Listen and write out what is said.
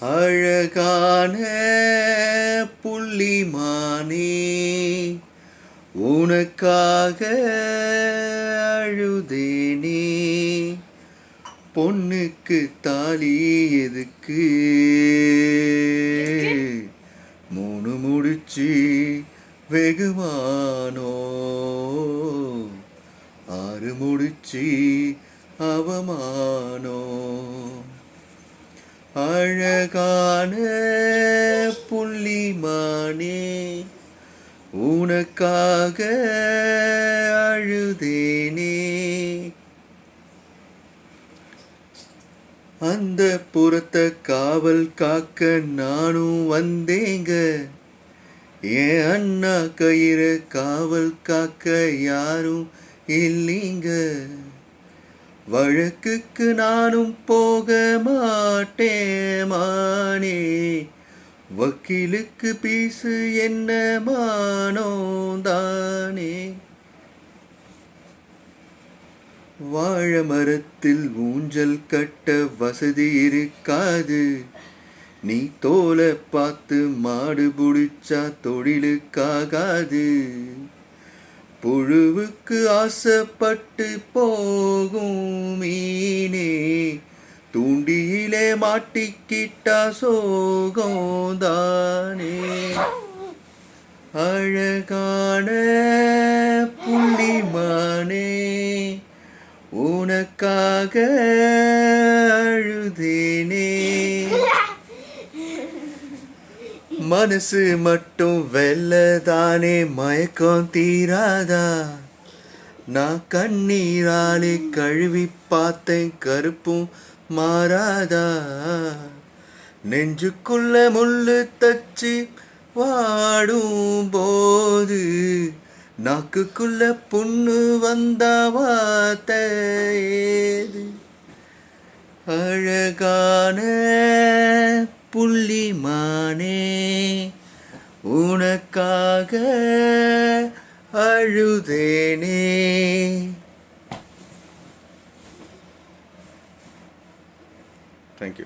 அழகான புள்ளிமானே, உனக்காக அழுதேனே. பொண்ணுக்கு தாலி எதுக்கு, 3 முடிச்சு வெகுமானோ, 6 முடிச்சு அவமானோ. அழகான புள்ளிமானே, உனக்காக அழுதேனே. அந்த புறத்தை காவல் காக்க நானும் வந்தேங்க, என் அண்ணா கயிறு காவல் காக்க யாரும் இல்லைங்க. வழக்குக்கு நானும் போக மாட்டேன் மானே, வக்கீலுக்கு பீசு என்ன மானோ தானே. வாழை மரத்தில் ஊஞ்சல் கட்ட வசதி இருக்காது, நீ தோலை பார்த்து மாடு புடிச்சா தொழிலுக்காகாது. புழுவுக்கு ஆசைப்பட்டு போகும் மீனே, தூண்டியிலே மாட்டிக்கிட்டா சோகம் தானே. அழகான புள்ளிமானே, உனக்காக அழுதேனே. மனசு மட்டும் வெள்ளதானே, மயக்கம் தீராதா. நான் கண்ணீராலே கழுவி பார்த்தேன், கருப்பும் மாறாதா. நெஞ்சுக்குள்ள முள்ளு தச்சு வாடும் போது, நாக்குக்குள்ள புண்ணு வந்தா வார்த்தை ஏது. அழகான புள்ளிமானே, உனக்காக அழுதேனே. தேங்க்யூ.